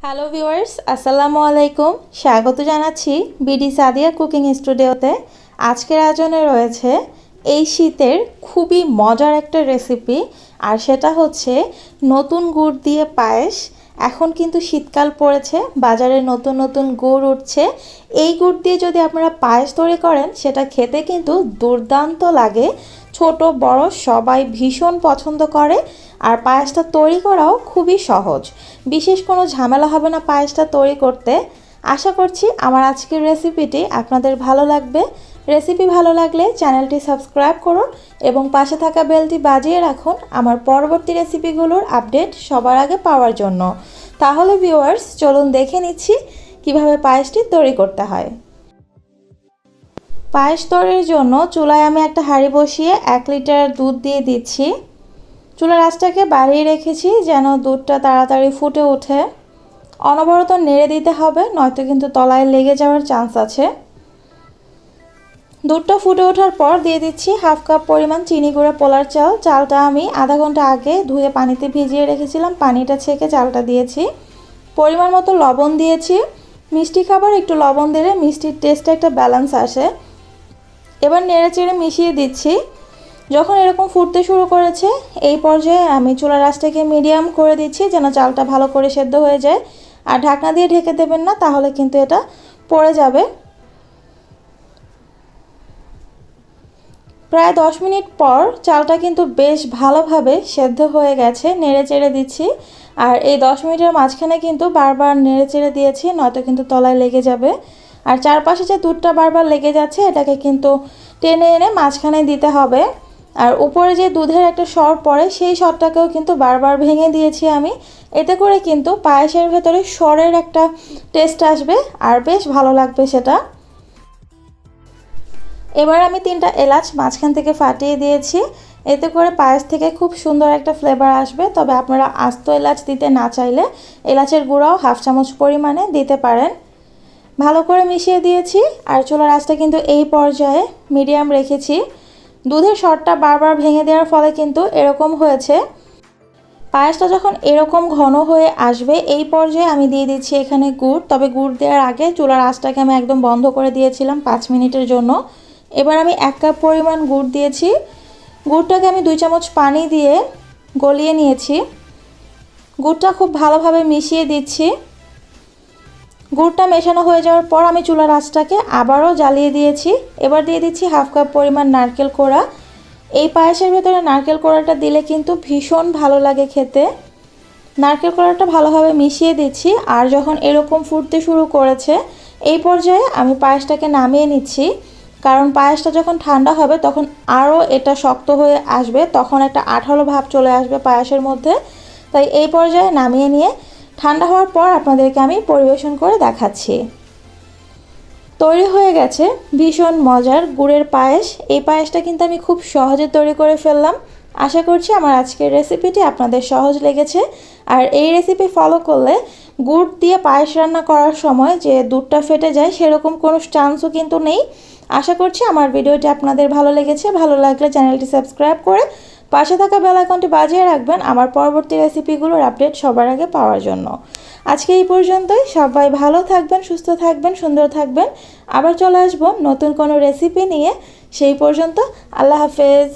Hello viewers, আসসালামু আলাইকুম। স্বাগত জানাচ্ছি বিডি সাদিয়া কুকিং স্টুডিওতে। আজকের আয়োজনে রয়েছে এই শীতের খুবই মজার একটা রেসিপি, আর সেটা হচ্ছে নতুন গুড় দিয়ে পায়েস। এখন কিন্তু শীতকাল পড়েছে, বাজারে নতুন নতুন গুড় উঠছে। এই গুড় দিয়ে যদি আপনারা পায়েস তৈরি করেন, সেটা খেতে কিন্তু দুর্দান্ত লাগে। ছোট বড় সবাই ভীষণ পছন্দ করে, আর পায়েসটা তৈরি করাও খুবই সহজ। বিশেষ কোনো ঝামেলা হবে না পায়েসটা তৈরি করতে। আশা করছি আমার আজকের রেসিপিটি আপনাদের ভালো লাগবে। রেসিপি ভালো লাগলে চ্যানেলটি সাবস্ক্রাইব করুন এবং পাশে থাকা বেলটি বাজিয়ে রাখুন আমার পরবর্তী রেসিপিগুলোর আপডেট সবার আগে পাওয়ার জন্য। তাহলে ভিউয়ার্স, চলুন দেখে নিচ্ছি কিভাবে পায়েসটি তৈরি করতে হয়। পায়েস তৈরির জন্য চুলায় আমি একটা হাঁড়ি বসিয়ে 1 লিটার দুধ দিয়ে দিচ্ছি। চুলার আঁচটাকে বাড়িয়ে রেখেছি যেন দুধটা তাড়াতাড়ি ফুটে ওঠে। অনবরত নেড়ে দিতে হবে, নয়তো কিন্তু তলায় লেগে যাওয়ার চান্স আছে। দুধটা ফুটে ওঠার পর দিয়ে দিচ্ছি 1/2 কাপ পরিমাণ চিনি গুঁড়া পোলার চাল। চালটা আমি আধা ঘন্টা আগে ধুয়ে পানিতে ভিজিয়ে রেখেছিলাম, পানিটা ছেঁকে চালটা দিয়েছি। পরিমাণ মতো লবণ দিয়েছি। মিষ্টি খাবার একটু লবণ দিলে মিষ্টির টেস্টে একটা ব্যালেন্স আসে। এবার নেড়ে চেড়ে মিশিয়ে দিচ্ছি। যখন এরকম ফুটতে শুরু করেছে, এই পর্যায়ে আমি চুলার আঁচটাকে মিডিয়াম করে দিচ্ছি যেন চালটা ভালো করে সেদ্ধ হয়ে যায়। আর ঢাকনা দিয়ে ঢেকে দেবেন না, তাহলে কিন্তু এটা পড়ে যাবে। প্রায় 10 মিনিট পর চালটা কিন্তু বেশ ভালোভাবে সেদ্ধ হয়ে গেছে। নেড়ে চেড়ে দিচ্ছি, আর এই 10 মিনিটের মাঝখানে কিন্তু বারবার নেড়ে চেড়ে দিয়েছি, নয়তো কিন্তু তলায় লেগে যাবে। আর চারপাশে যে দুধটা বারবার লেগে যাচ্ছে, এটাকে কিন্তু টেনে এনে মাঝখানে দিতে হবে। আর উপরে যে দুধের একটা সর পড়ে, সেই সরটাকেও কিন্তু বারবার ভেঙে দিয়েছি আমি। এতে করে কিন্তু পায়েসের ভেতরে সরের একটা টেস্ট আসবে, আর বেশ ভালো লাগবে সেটা। এবার আমি 3টা এলাচ মাঝখান থেকে ফাটিয়ে দিয়েছি। এতে করে পায়েস থেকে খুব সুন্দর একটা ফ্লেভার আসবে। তবে আপনারা আস্ত এলাচ দিতে না চাইলে এলাচের গুঁড়াও 1/2 চামচ পরিমাণে দিতে পারেন। ভালো করে মিশিয়ে দিয়েছি, আর চুলার আঁচটা কিন্তু এই পর্যায়ে মিডিয়াম রেখেছি। দুধের সরটা বারবার ভেঙে দেওয়ার ফলে কিন্তু এরকম হয়েছে। পায়েসটা যখন এরকম ঘন হয়ে আসবে, এই পর্যায়ে আমি দিয়ে দিচ্ছি এখানে গুড়। তবে গুড় দেওয়ার আগে চুলার আঁচটাকে আমি একদম বন্ধ করে দিয়েছিলাম 5 মিনিটের জন্য। এবার আমি 1 কাপ পরিমাণ গুড় দিয়েছি। গুড়টাকে আমি 2 চামচ পানি দিয়ে গলিয়ে নিয়েছি। গুড়টা খুব ভালোভাবে মিশিয়ে দিচ্ছি। গুড়টা মেশানো হয়ে যাওয়ার পর আমি চুলার আঁচটাকে আবারও জ্বালিয়ে দিয়েছি। এবার দিয়ে দিচ্ছি 1/2 কাপ পরিমাণ নারকেল কোড়া। এই পায়েসের ভেতরে নারকেল কোড়াটা দিলে কিন্তু ভীষণ ভালো লাগে খেতে। নারকেল কোড়াটা ভালোভাবে মিশিয়ে দিচ্ছি। আর যখন এরকম ফুটতে শুরু করেছে, এই পর্যায়ে আমি পায়েসটাকে নামিয়ে নিচ্ছি। কারণ পায়েসটা যখন ঠান্ডা হবে তখন আরও এটা শক্ত হয়ে আসবে, তখন একটা আঠালো ভাব চলে আসবে পায়েসের মধ্যে। তাই এই পর্যায়ে নামিয়ে নিয়ে ঠান্ডা হওয়ার পর আপনাদেরকে আমি পরিবেশন করে দেখাচ্ছি। তৈরি হয়ে গেছে ভীষণ মজার গুড়ের পায়েস। এই পায়েসটা কিন্তু আমি খুব সহজে তৈরি করে ফেললাম। আশা করছি আমার আজকের রেসিপিটি আপনাদের সহজ লেগেছে। আর এই রেসিপি ফলো করলে গুড় দিয়ে পায়েস রান্না করার সময় যে দুধটা ফেটে যায়, সেরকম কোনো চান্সও কিন্তু নেই। আশা করছি আমার ভিডিওটি আপনাদের ভালো লেগেছে। ভালো লাগলে চ্যানেলটি সাবস্ক্রাইব করে পাশে থাকা বেল আইকনটি বাজিয়ে রাখবেন আমার পরবর্তী রেসিপিগুলোর আপডেট সবার আগে পাওয়ার জন্য। আজকে এই পর্যন্তই। সবাই ভালো থাকবেন, সুস্থ থাকবেন, সুন্দর থাকবেন। আবার চলে আসবো নতুন কোনো রেসিপি নিয়ে। সেই পর্যন্ত আল্লাহ হাফেজ।